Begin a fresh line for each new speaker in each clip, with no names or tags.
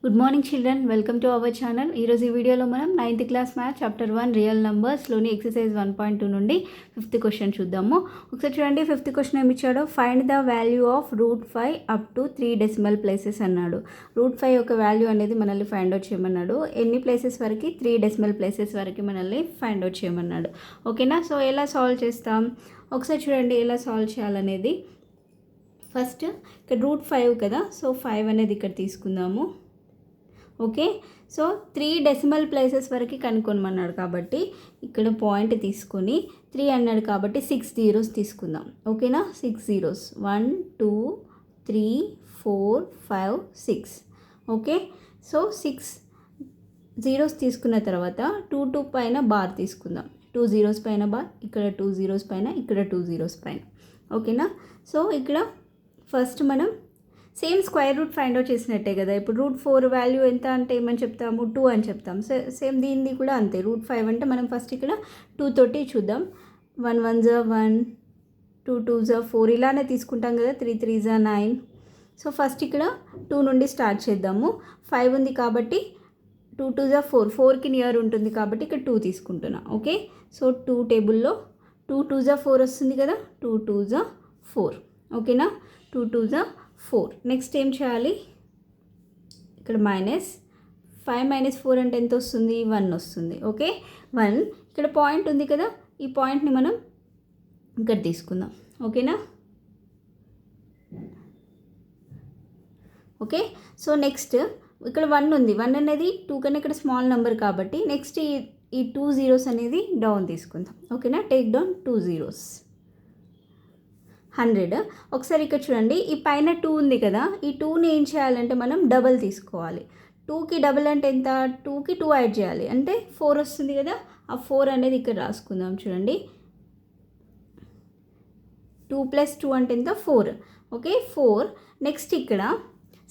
Good morning children, welcome to our channel. ఈరోజు ఈ వీడియోలో మనం 9th class maths chapter 1 real నంబర్స్లోని ఎక్సర్సైజ్ 1.2 నుండి 5th క్వశ్చన్ చూద్దాము. ఒకసారి చూడండి, 5th క్వశ్చన్ ఏమి ఇచ్చాడో, find the value of √5 up to 3 decimal places అన్నాడు. √5 యొక్క వాల్యూ అనేది మనల్ని ఫైండ్ అవుట్ చేయమన్నాడు. ఎన్ని ప్లేసెస్ వరకు? 3 డెసిమల్ ప్లేసెస్ వరకు మనల్ని ఫైండ్ అవుట్ చేయమన్నాడు. ఓకేనా? సో ఎలా సాల్వ్ చేస్తాం ఒకసారి చూడండి, ఎలా సాల్వ్ చేయాలనేది. ఫస్ట్ ఇక్కడ √5 కదా, సో 5 అనేది ఇక్కడ తీసుకుందాము. ఓకే, సో 3 డెసిమల్ ప్లేసెస్ వరకు కనుక్కోమన్నాడు కాబట్టి ఇక్కడ పాయింట్ తీసుకొని 3 అన్నాడు కాబట్టి 6 zeros తీసుకుందాం. ఓకేనా? 6 zeros 1 2 3 4 5 6. ఓకే, సో 6 zeros తీసుకున్న తర్వాత 2 పైన బార్ తీసుకుందాం. 2 zeros పైన బార్, ఇక్కడ 2 zeros పైన, ఇక్కడ 2 zeros పైన. ఓకేనా? సో ఇక్కడ ఫస్ట్ మనం same square root find out చేసినట్టే కదా. ఇప్పుడు √4 వాల్యూ ఎంత అంటే ఏమని చెప్తాము? 2 అని చెప్తాం. సేమ్ దీనిది కూడా అంతే. √5 అంటే మనం ఫస్ట్ ఇక్కడ 2 తోటి చూద్దాం. 1 1 జా 1, 2 2 జా 4, ఇలానే తీసుకుంటాం కదా. 3 3 జా 9. సో ఫస్ట్ ఇక్కడ 2 నుండి స్టార్ట్ చేద్దాము. 5 ఉంది కాబట్టి 2 2 జా 4, 4కి నియర్ ఉంటుంది కాబట్టి ఇక్కడ 2 తీసుకుంటున్నా. ఓకే, సో 2 టేబుల్లో 2 2 జా 4 వస్తుంది కదా. 2 2 జా 4. ఓకేనా? 2 2 జా 4. నెక్స్ట్ ఏం చేయాలి? ఇక్కడ -5 - 4 అంటే ఎంత వస్తుంది? 1 వస్తుంది. ఓకే, 1. ఇక్కడ పాయింట్ ఉంది కదా, ఈ పాయింట్ని మనం ఇక్కడ తీసుకుందాం. ఓకేనా? ఓకే, సో నెక్స్ట్ ఇక్కడ 1 ఉంది. 1 అనేది 2 కన్నా ఇక్కడ స్మాల్ నెంబర్ కాబట్టి నెక్స్ట్ ఈ 2 zeros అనేది డౌన్ తీసుకుందాం. ఓకేనా? Take down 2 zeros. 100. ఒకసారి ఇక్కడ చూడండి, ఈ పైన 2 ఉంది కదా, ఈ 2ని ఏం చేయాలంటే మనం డబల్ తీసుకోవాలి. 2కి డబల్ అంటే ఎంత? 2కి 2 యాడ్ చేయాలి అంటే 4 వస్తుంది కదా. ఆ 4 అనేది ఇక్కడ రాసుకుందాం. చూడండి, 2 + 2 అంటే ఎంత? 4. ఓకే, 4. నెక్స్ట్ ఇక్కడ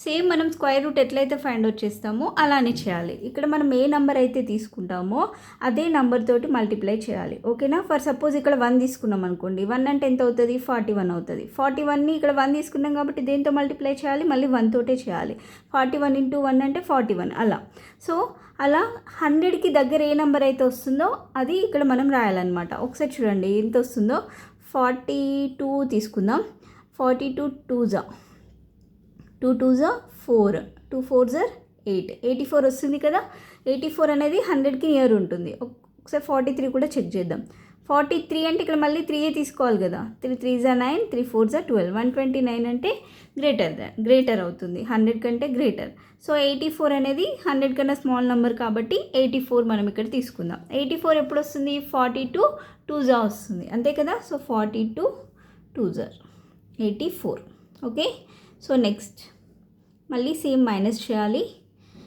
సేమ్ మనం స్క్వేర్ రూట్ ఎట్లయితే ఫైండ్ అవుట్ చేస్తామో అలానే చేయాలి. ఇక్కడ మనం ఏ నెంబర్ అయితే తీసుకుంటామో అదే నెంబర్ తోటి మల్టిప్లై చేయాలి. ఓకేనా? ఫర్ సపోజ్ ఇక్కడ 1 తీసుకున్నాం అనుకోండి. 1 అంటే ఎంత అవుతుంది? 41 అవుతుంది. 41ని ఇక్కడ 1 తీసుకున్నాం కాబట్టి దేంతో మల్టిప్లై చేయాలి? మళ్ళీ 1 తోటే చేయాలి. 41 × 1 అంటే 41 అలా. సో అలా 100కి దగ్గర ఏ నెంబర్ అయితే వస్తుందో అది ఇక్కడ మనం రాయాలన్నమాట. ఒకసారి చూడండి ఎంత వస్తుందో. 42 తీసుకుందాం. 42 2 జా 2 2 జా 4, 2 4 జా 8, 84 వస్తుంది కదా. 84 అనేది 100కి నియర్ ఉంటుంది. ఒకసారి 43 కూడా చెక్ చేద్దాం. 43 అంటే ఇక్కడ మళ్ళీ 3 తీసుకోవాలి కదా. 3 3 జా 9, 3 4 జా 12, 129 అంటే గ్రేటర్ అవుతుంది, 100 కంటే గ్రేటర్. సో 84 అనేది 100 కన్నా స్మాల్ నెంబర్ కాబట్టి 84 మనం ఇక్కడ తీసుకుందాం. 84 ఎప్పుడు వస్తుంది? 42 2 జా వస్తుంది, అంతే కదా. సో 42 2 జా 84. ఓకే, సో నెక్స్ట్ మళ్ళీ సేమ్ మైనస్ చేయాలి.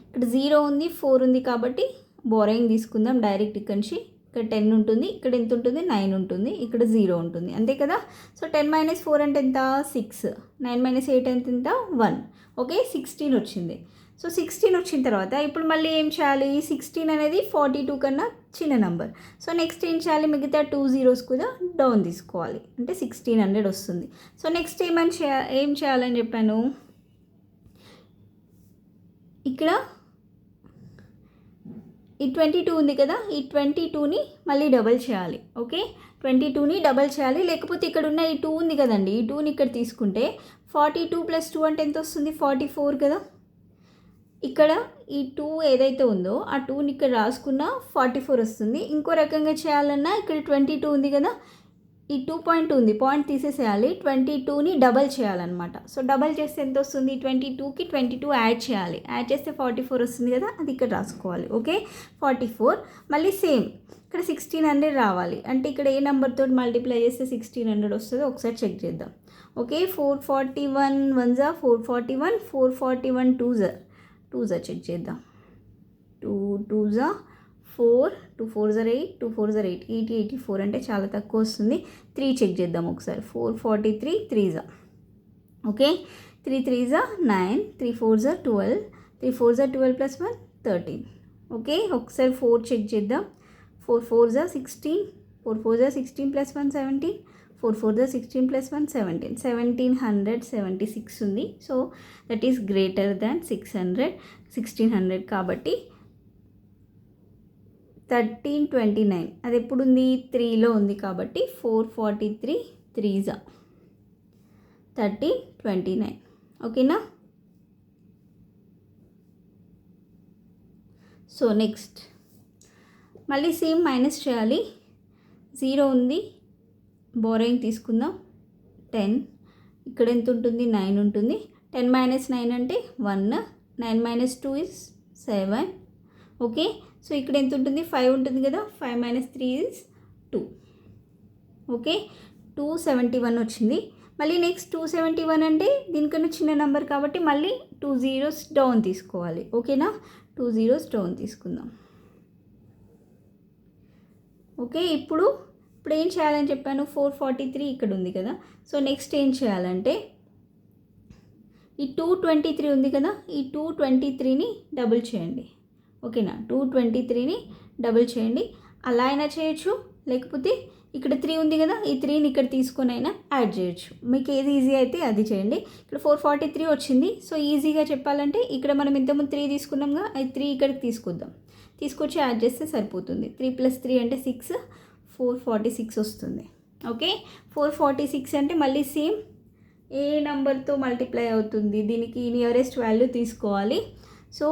ఇక్కడ 0 ఉంది, 4 ఉంది కాబట్టి బోరింగ్ తీసుకుందాం డైరెక్ట్. ఇక్కడ నుంచి ఇక్కడ 10 ఉంటుంది, ఇక్కడ ఎంత ఉంటుంది? 9 ఉంటుంది, ఇక్కడ 0 ఉంటుంది, అంతే కదా. సో 10 - 4 అంటే ఎంత? 6. 9 - 8 అంటే ఎంత? 1. ఓకే, 16 వచ్చింది. సో 16 వచ్చిన తర్వాత ఇప్పుడు మళ్ళీ ఏం చేయాలి? 16 అనేది 42 కన్నా చిన్న నెంబర్. సో నెక్స్ట్ ఏం చేయాలి? మిగతా 2 zeros కూడా డౌన్ తీసుకోవాలి అంటే 1600 వస్తుంది. సో నెక్స్ట్ ఏం చేయాలని చెప్పాను? ఇక్కడ ఈ 22 ఉంది కదా, ఈ 22ని మళ్ళీ డబల్ చేయాలి. ఓకే, 22ని డబల్ చేయాలి. లేకపోతే ఇక్కడ ఉన్న ఈ 2 ఉంది కదండి, ఈ 2ని ఇక్కడ తీసుకుంటే 42 + 2 అంటే ఎంత వస్తుంది? 44 కదా. ఇక్కడ ఈ 2 ఏదైతే ఉందో ఆ 2ని ఇక్కడ రాసుకున్న 44 వస్తుంది. ఇంకో రకంగా చేయాలన్నా ఇక్కడ 22 ఉంది కదా, ఈ 2 పాయింట్ ఉంది, పాయింట్ తీసేసేయాలి. 22ని డబల్ చేయాలన్నమాట. సో డబల్ చేస్తే ఎంత వస్తుంది? 22కి 22 యాడ్ చేయాలి. యాడ్ చేస్తే 44 వస్తుంది కదా, అది ఇక్కడ రాసుకోవాలి. ఓకే, 44. మళ్ళీ సేమ్ ఇక్కడ 1600 రావాలి అంటే ఇక్కడ ఏ నెంబర్తో మల్టిప్లై చేస్తే 1600 వస్తుందో ఒకసారి చెక్ చేద్దాం. ఓకే, 441 1 జా 441, 441 2 జా చెక్ చేద్దాం. 2 2 జా 4, 2 4 జా 8, 2 4 జా 8, 80 84 అంటే చాలా తక్కువ వస్తుంది. 3 చెక్ చేద్దాం ఒకసారి. 443 3 జా. ఓకే, 3 3 జా 9, 3 4 జా 12, 3 4 జా 12 + 1 13. ఓకే, ఒకసారి 4 చెక్ చేద్దాం. 4 4 జా 16, 4 4 జా 16 + 1 17, 4 4 ద 16 ప్లస్ 1 17, 1776 ఉంది. So that is greater than 600 1600 కాబట్టి 1329 అది ఎప్పుడు ఉంది 3లో ఉంది కాబట్టి 443 3s 1329. ఓకేనా. సో నెక్స్ట్ మళ్ళీ సేమ్ మైనస్ చేయాలి. 0 ఉంది, బోరోయింగ్ తీసుకుందాం. 10 ఇక్కడ ఎంత ఉంటుంది 9 ఉంటుంది. 10 మైనస్ 9 అంటే 1, 9 మైనస్ 2 ఇస్ 7. ఓకే. సో ఇక్కడ ఎంత ఉంటుంది 5 ఉంటుంది కదా, 5 మైనస్ 3 ఇస్ 2. ఓకే. 271 వచ్చింది. మళ్ళీ నెక్స్ట్ 271 అంటే దీనికన్నా చిన్న నెంబర్ కాబట్టి మళ్ళీ 2 zeros డౌన్ తీసుకోవాలి. ఓకేనా. 2 zeros డౌన్ తీసుకుందాం. ఓకే. ఇప్పుడు ఏం చేయాలని చెప్పాను, 443 ఇక్కడ ఉంది కదా. సో నెక్స్ట్ ఏం చేయాలంటే ఈ 223 ఉంది కదా, ఈ 223ని డబుల్ చేయండి. ఓకేనా. 223ని డబుల్ చేయండి. అలా అయినా చేయొచ్చు, లేకపోతే ఇక్కడ 3 ఉంది కదా, ఈ 3ని ఇక్కడ తీసుకొని అయినా యాడ్ చేయొచ్చు. మీకు ఏది ఈజీ అయితే అది చేయండి. ఇక్కడ 443 వచ్చింది. సో ఈజీగా చెప్పాలంటే ఇక్కడ మనం ఇంతకుముందు 3 తీసుకున్నాంగా, అది 3 ఇక్కడికి తీసుకొచ్చి యాడ్ చేస్తే సరిపోతుంది. 3 + 3 అంటే 6, 446 వస్తుంది. ఓకే. 446 అంటే మళ్ళీ సేమ్ ఏ నెంబర్తో మల్టిప్లై అవుతుంది, దీనికి నియరెస్ట్ వాల్యూ తీసుకోవాలి. సో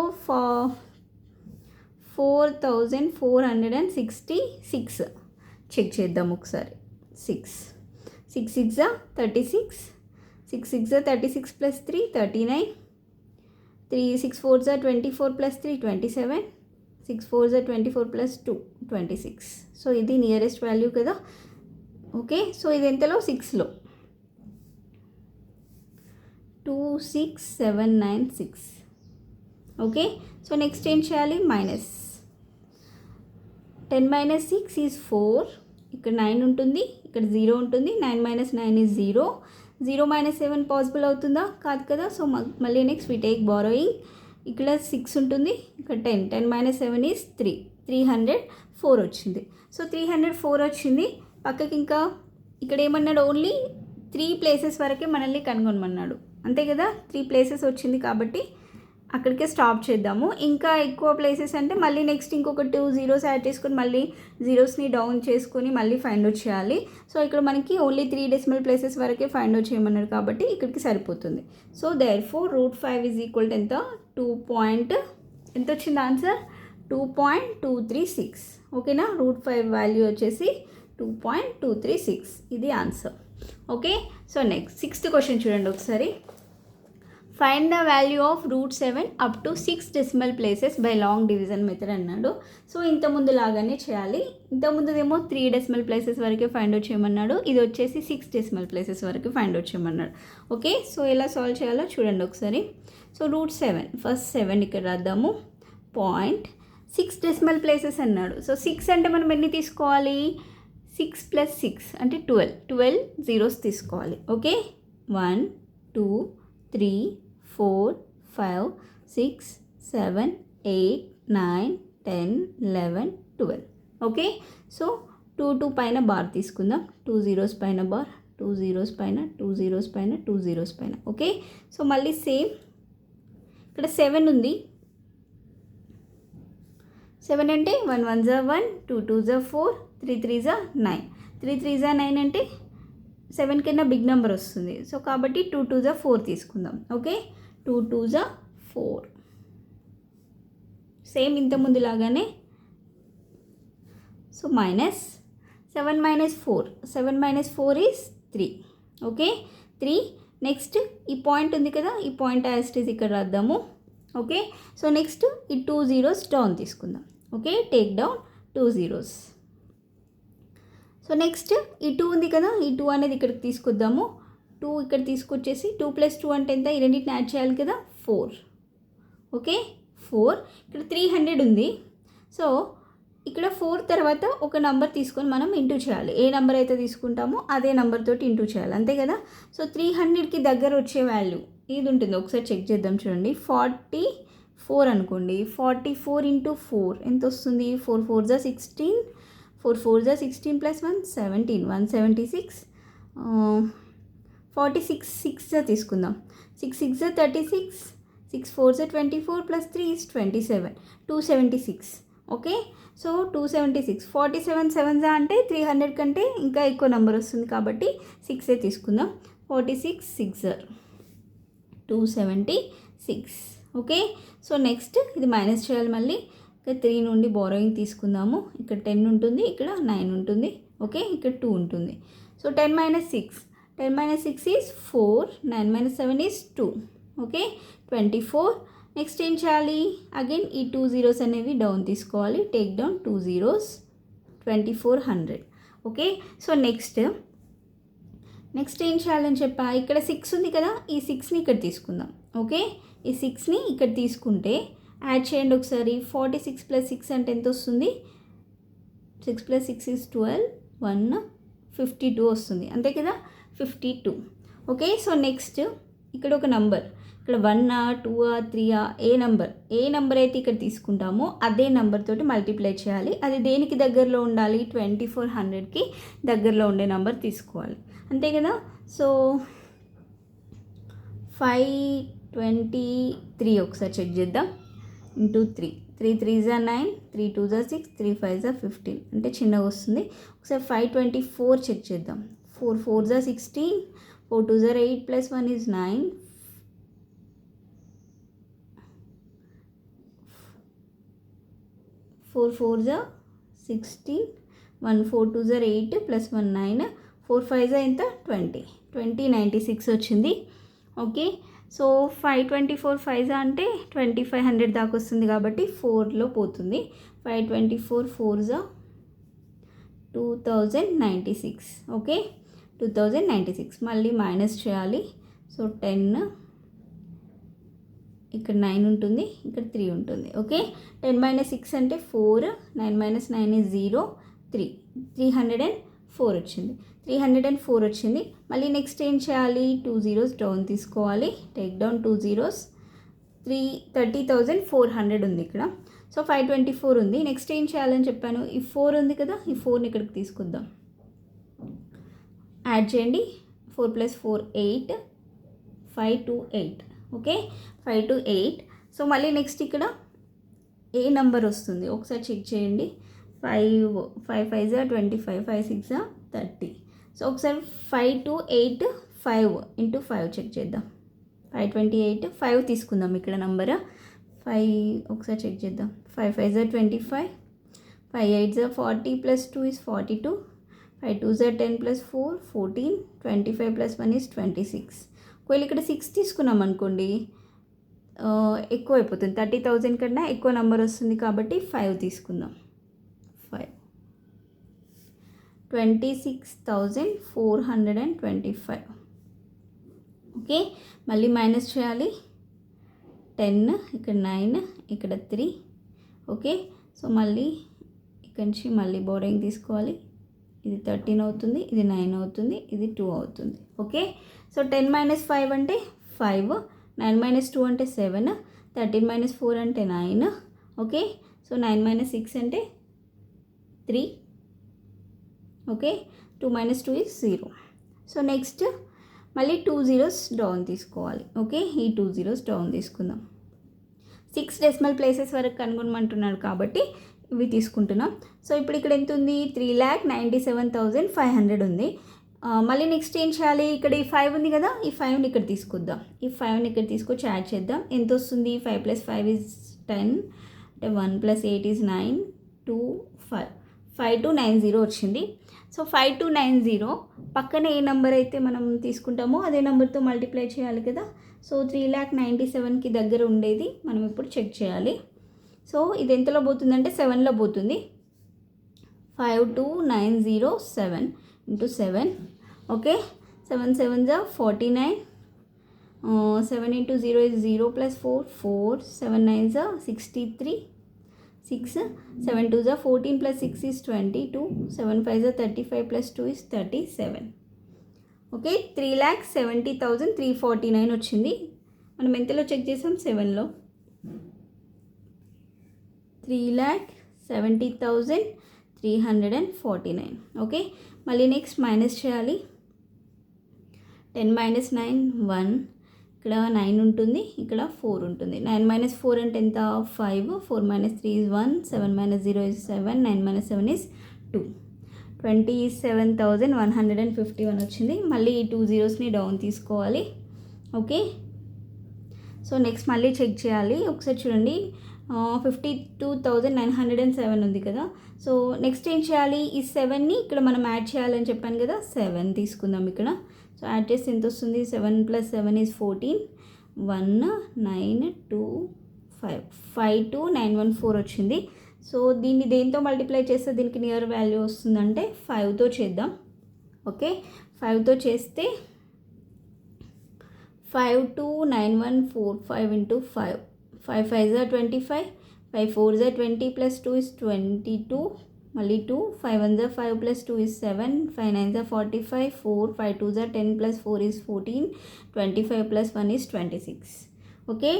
4466 చెక్ చేద్దాం ఒకసారి. 6 6 36, 6 36 + 3 39, 3 6 4 24 + 3 27, 6 4 24 + 2 26. సో ఇది నియరెస్ట్ వాల్యూ కదా. ఓకే. సో ఇది ఎంతలో 6లో 26796. ఓకే. సో నెక్స్ట్ ఏం చేయాలి, మైనస్ 10 మైనస్ 6 ఈజ్ 4. ఇక్కడ 9 ఉంటుంది, ఇక్కడ 0 ఉంటుంది. 9 మైనస్ 9 ఈజ్ 0. 0 మైనస్ 7 పాసిబుల్ అవుతుందా, కాదు కదా. సో మళ్ళీ నెక్స్ట్ వి టేక్ బారోయింగ్. ఇక్కడ 6 ఉంటుంది, ఇక్కడ 10 మైనస్ 7 ఈజ్ 3, 304 వచ్చింది. సో 304 వచ్చింది. పక్కకి ఇంకా ఇక్కడ ఏమన్నాడు, ఓన్లీ 3 ప్లేసెస్ వరకే మనల్ని కనుగొనమన్నాడు, అంతే కదా. 3 ప్లేసెస్ వచ్చింది కాబట్టి అక్కడికే స్టాప్ చేద్దాము. ఇంకా ఎక్కువ ప్లేసెస్ అంటే మళ్ళీ నెక్స్ట్ ఇంకొక 2 zeros యాడ్ చేసుకొని మళ్ళీ జీరోస్ని డౌన్ చేసుకొని మళ్ళీ ఫైండ్ అవుట్ చేయాలి. సో ఇక్కడ మనకి ఓన్లీ 3 decimal ప్లేసెస్ వరకే ఫైండ్ అవుట్ చేయమన్నాడు కాబట్టి ఇక్కడికి సరిపోతుంది. So therefore √5 is equal to ఎంత, 2. ఎంత వచ్చింది ఆన్సర్, 2.236. ఓకేనా. √5 వాల్యూ వచ్చేసి 2.236. ఇది answer. Okay. So next 6th question చూడండి ఒకసారి. Find the value of √7 up to 6 decimal places by long division method అన్నాడు. సో ఇంతకుముందు లాగానే చేయాలి. ఇంతకుముందుదేమో 3 decimal ప్లేసెస్ వరకే ఫైండ్ అవుట్ చేయమన్నాడు, ఇది వచ్చేసి 6 decimal ప్లేసెస్ వరకు ఫైండ్ అవుట్ చేయమన్నాడు. ఓకే. సో ఎలా సాల్వ్ చేయాలో చూడండి ఒకసారి. సో √7 ఫస్ట్ 7 ఇక్కడ రాద్దాము. 6 decimal ప్లేసెస్ అన్నాడు. సో 6 అంటే మనం ఎన్ని తీసుకోవాలి, 6 + 6 అంటే 12 zeros తీసుకోవాలి. ఓకే. 1 2 3 4 5 6 7 8 9 10 11 12. ఓకే. సో 2 పైన బార్ తీసుకుందాం. 2 zeros పైన బార్, 2 zeros పైన, 2 zeros పైన, 2 zeros పైన. ఓకే. సో మళ్ళీ సేమ్ ఇక్కడ 7 ఉంది. 7 అంటే 1 1 1, 2 2 4, 3 3 9. 3 3 9 అంటే 7 కన్నా బిగ్ నెంబర్ వస్తుంది. సో కాబట్టి 2 2 4 తీసుకుందాం. ఓకే. 2 2 4. సేమ్ ఇంతకుముందు లాగానే. So minus 7 minus 4, 7 minus 4 is 3. Okay. 3. Next ఈ పాయింట్ ఉంది కదా, ఈ పాయింట్ యాస్టీస్ ఇక్కడ రాద్దాము. ఓకే. సో నెక్స్ట్ ఈ 2 zeros డౌన్ తీసుకుందాం. Okay. Take down 2 zeros. So next ఈ 2 ఉంది కదా, ఈ 2 అనేది ఇక్కడికి తీసుకొద్దాము. 2 ఇక్కడ తీసుకొచ్చేసి 2 + 2 అంటే ఎంత, ఈ రెండింటిని యాడ్ చేయాలి కదా, 4. ఓకే. 4. ఇక్కడ 300 ఉంది. సో ఇక్కడ 4 తర్వాత ఒక నెంబర్ తీసుకొని మనం ఇంటూ చేయాలి. ఏ నెంబర్ అయితే తీసుకుంటామో అదే నెంబర్ తోటి ఇంటూ చేయాలి, అంతే కదా. సో 300కి దగ్గర వచ్చే వాల్యూ ఇది ఉంటుంది, ఒకసారి చెక్ చేద్దాం చూడండి. 44 అనుకోండి. 44 × 4 ఎంత వస్తుంది, 4 4 16, 4 4 16 + 1 17, 176. 46 తీసుకుందాం. 6 6 36, 6 4 24 ప్లస్ 3 is 27, 276. ఓకే, సో 276, 47 7 అంటే 300 కంటే ఇంకా ఎక్కువ నెంబర్ వస్తుంది కాబట్టి 6 తీసుకుందాం. 46 6 276. ఓకే, సో నెక్స్ట్ ఇది మైనస్ చేయాలి మళ్ళీ. ఇక్కడ 3 నుండి బోరోయింగ్ తీసుకుందాము. ఇక్కడ 10 ఉంటుంది, ఇక్కడ 9 ఉంటుంది. ఓకే, ఇక్కడ 2 ఉంటుంది. So 10 - 6, 10 - 6 is 4, 9 - 7 is 2. Okay, 24. Next ఏం చేయాలి, అగైన్ ఈ 2 zeros అనేవి డౌన్ తీసుకోవాలి. Take down 2 zeros, 2400. Okay, so next ఏం చేయాలని చెప్పా, ఇక్కడ 6 ఉంది కదా, ఈ 6ని ఇక్కడ తీసుకుందాం. ఓకే, ఈ 6ని ఇక్కడ తీసుకుంటే యాడ్ చేయండి ఒకసారి. 46 + 6 అంటే ఎంత వస్తుంది, 6 + 6 is 12, 1 52 వస్తుంది, అంతే కదా, 52. ఓకే, సో నెక్స్ట్ ఇక్కడ ఒక నంబర్, ఇక్కడ 1 2 3 ఏ నంబర్ అయితే ఇక్కడ తీసుకుంటామో అదే నెంబర్ తోటి మల్టిప్లై చేయాలి. అది దేనికి దగ్గరలో ఉండాలి, 2400కి దగ్గరలో ఉండే నెంబర్ తీసుకోవాలి, అంతే కదా. సో 523 ఒకసారి చెక్ చేద్దాం. Into 3, 3 3s are 9, 3 2s are 6, 3 5s are 15 అంటే చిన్నగా వస్తుంది. ఒకసారి 524 చెక్ చేద్దాం. 4 4s are 16, 4 2s are 8 plus 1 is 9, 4 4s are 16, 1 4 2s are 8 plus 1 9, 4 5s are ఎంత 20, 96 వచ్చింది. ఓకే, సో 524 5s అంటే 2500 దాకా వస్తుంది కాబట్టి 4లో పోతుంది. 524 4s are 2096. ఓకే, 2096 మళ్ళీ మైనస్ చేయాలి. సో 10, ఇక్కడ 9 ఉంటుంది, ఇక్కడ 3 ఉంటుంది. ఓకే, 10 - 6 అంటే 4, 9 - 9 is 0, 3, 304 వచ్చింది. 304 వచ్చింది. మళ్ళీ నెక్స్ట్ ఏం చేయాలి, 2 zeros డౌన్ తీసుకోవాలి. టేక్ డౌన్ 2 zeros, 30,400 ఉంది ఇక్కడ. సో 524 ఉంది. నెక్స్ట్ ఏం చేయాలని చెప్పాను, ఈ 4 ఉంది కదా, ఈ 4ని ఇక్కడికి తీసుకుందాం. యాడ్ చేయండి. 4 + 4 8, 5 to 8. Okay, 5 to 8. సో మళ్ళీ నెక్స్ట్ ఇక్కడ ఏ నెంబర్ వస్తుంది ఒకసారి చెక్ చేయండి. 5 5s are 25, 5 6s are 30. So ఒకసారి 5 to 8, 5 × 5 చెక్ చేద్దాం. 528, 5 తీసుకుందాం ఇక్కడ నెంబర్. 5 ఒకసారి చెక్ చేద్దాం. 5 5s are 25, 5 8s are 40 plus 2 is 42, 5 2s are 10 plus 4 14, 25 plus 1 is 26. ఒకవేళ ఇక్కడ 6 తీసుకున్నాం అనుకోండి, ఎక్కువ అయిపోతుంది, 30,000 కన్నా ఎక్కువ నెంబర్ వస్తుంది కాబట్టి 5 తీసుకుందాం. 5 26,425. ఓకే, మళ్ళీ మైనస్ చేయాలి. 10, ఇక్కడ 9, ఇక్కడ 3. ఓకే, సో మళ్ళీ ఇక్కడ నుంచి మళ్ళీ బోరింగ్ తీసుకోవాలి. ఇది 13 అవుతుంది, ఇది 9 అవుతుంది, ఇది 2 అవుతుంది. ఓకే, సో 10 - 5 అంటే 5, 9 - 2 అంటే 7, 13 - 4 అంటే 9. ఓకే, సో 9 - 6 అంటే 3. Okay, 2 - 2 is 0. సో నెక్స్ట్ మళ్ళీ 2 zeros డౌన్ తీసుకోవాలి. ఓకే, ఈ 2 zeros డౌన్ తీసుకుందాం. 6 డెసిమల్ ప్లేసెస్ వరకు కనుగొనమంటున్నాడు కాబట్టి ఇవి తీసుకుంటున్నాం. సో ఇప్పుడు ఇక్కడ ఎంత ఉంది, 3,97,500 ఉంది. మళ్ళీ నెక్స్ట్ ఏం చేయాలి, ఇక్కడ ఈ 5 ఉంది కదా, ఈ 5ని ఇక్కడ తీసుకొద్దాం. ఈ 5ని ఇక్కడ తీసుకొచ్చి యాడ్ చేద్దాం. ఎంత వస్తుంది, 5 + 5 is 10, అంటే 1 + 8 is 9, 2 5, 5290 వచ్చింది. సో 5290 పక్కన ఏ నెంబర్ అయితే మనం తీసుకుంటామో అదే నెంబర్తో మల్టిప్లై చేయాలి కదా. సో 3,97,000కి దగ్గర ఉండేది మనం ఇప్పుడు చెక్ చేయాలి. సో ఇది ఎంతలో పోతుందంటే 7లో పోతుంది. 52907 × 7. Okay, 7 7s are 49, 7 × 0 is 0 plus 4, 4, 7 9s are 63, 6, 7 2s are 14 plus 6 is 22, 7 5s are 35 plus 2 is 37. Okay, 3,70,349 వచ్చింది. మనం ఎంతలో చెక్ చేసాం, 7లో. 3,70,349. ఓకే, మళ్ళీ నెక్స్ట్ మైనస్ చేయాలి. 10 మైనస్ 9 1, ఇక్కడ 9 ఉంటుంది, ఇక్కడ 4 ఉంటుంది. 9 మైనస్ 4 అంటే ఎంత? 5. 4 minus 3 is 1. 7 minus 0 is 7. 9 minus 7 is 2. 27,151 వచ్చింది. మళ్ళీ ఈ 2 zeros డౌన్ తీసుకోవాలి. ఓకే, సో నెక్స్ట్ మళ్ళీ చెక్ చేయాలి. ఒకసారి చూడండి, 52,907 ఉంది కదా. సో నెక్స్ట్ ఏం చేయాలి? ఈ 7ని ఇక్కడ మనం యాడ్ చేయాలని చెప్పాను కదా. 7 తీసుకుందాం ఇక్కడ. సో యాడ్ చేస్తే ఎంత వస్తుంది? 7 + 7 is 14. 1 9 2 5 52,914 వచ్చింది. సో దీన్ని దేంతో మల్టిప్లై చేస్తే దీనికి నియర్ వాల్యూ వస్తుందంటే 5తో చేద్దాం. ఓకే, 5తో చేస్తే 52,914 5 × 5. 5 5s are 25. 5 4s are 20 plus 2 is 22. మళ్ళీ 2. 5 1s are 5 plus 2 is 7. 5 9s are 45. 4 5 2s are 10 plus 4 is 14. 25 plus 1 is 26. Okay,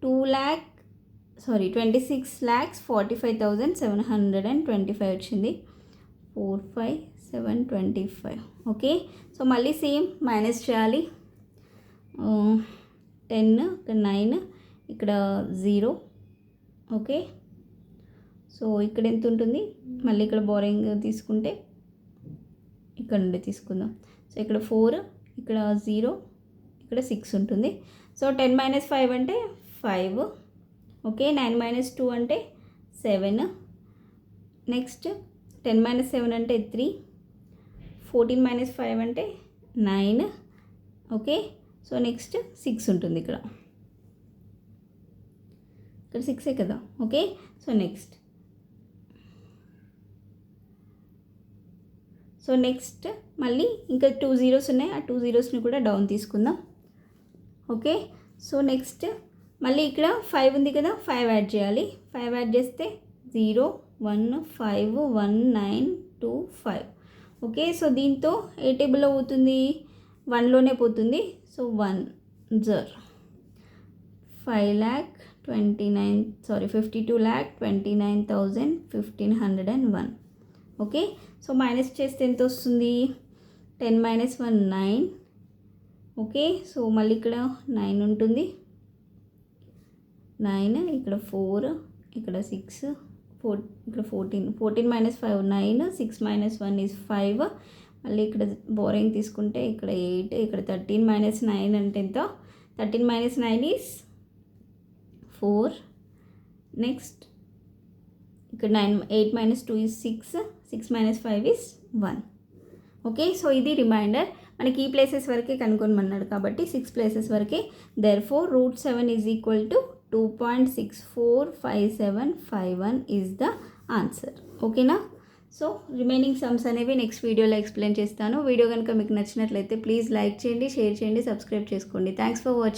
26,45,725 వచ్చింది. 4 5 7 25. ఓకే, సో మళ్ళీ సేమ్ మైనస్ చేయాలి. 10 ఇక్కడ 9 ఇక్కడ 0. ఓకే, సో ఇక్కడ ఎంత ఉంటుంది? మళ్ళీ ఇక్కడ బోరింగ్ తీసుకుంటే ఇక్కడ నుండి తీసుకుందాం. సో ఇక్కడ 4, ఇక్కడ 0, ఇక్కడ 6 ఉంటుంది. సో 10 మైనస్ 5 అంటే 5. ఓకే, 9 మైనస్ 2 అంటే 7. నెక్స్ట్ 10 మైనస్ 7 అంటే 3. 14 మైనస్ 5 అంటే 9. ఓకే, సో నెక్స్ట్ 6 ఉంటుంది ఇక్కడ. ఇక్కడ 6 కదా. ఓకే, సో నెక్స్ట్ మళ్ళీ ఇంకా 2 zeros ఉన్నాయి. ఆ 2 zerosని కూడా డౌన్ తీసుకుందాం. ఓకే, సో నెక్స్ట్ మళ్ళీ ఇక్కడ 5 ఉంది కదా. 5 యాడ్ చేయాలి. 5 యాడ్ చేస్తే 0 1 5 1 9 2 5. ఓకే, సో దీంతో ఏ టేబుల్లో పోతుంది? 1లోనే పోతుంది. సో 1 0 52,29,1501. ఓకే, సో మైనస్ చేస్తే ఎంత వస్తుంది? 10 మైనస్ 1 9. ఓకే, సో మళ్ళీ ఇక్కడ 9 ఉంటుంది. 9 ఇక్కడ 4, ఇక్కడ 6, 4 ఇక్కడ 14. 14 మైనస్ 5 9. 6 minus 1 is 5. మళ్ళీ ఇక్కడ బోరింగ్ తీసుకుంటే ఇక్కడ 8. ఇక్కడ 13 మైనస్ 9 అంటే ఎంత? 13 మైనస్ 9 is 4. నెక్స్ట్ ఇక్కడ 8 minus 2 is 6. 6 minus 5 is 1. Okay, so ఇది రిమైండర్. మనకి ఈ ప్లేసెస్ వరకే కనుక్కోమన్నాడు కాబట్టి 6 ప్లేసెస్ వరకే. Therefore √7 is equal to 2.645751 is the answer. ఓకేనా? సో రిమైనింగ్ సమ్స్ అనేవి నెక్స్ట్ వీడియోలో ఎక్స్ప్లెయిన్ చేస్తాను. వీడియో కనుక మీకు నచ్చినట్లయితే ప్లీజ్ లైక్ చేయండి, షేర్ చేయండి, సబ్స్క్రైబ్ చేసుకోండి. Thanks for watching.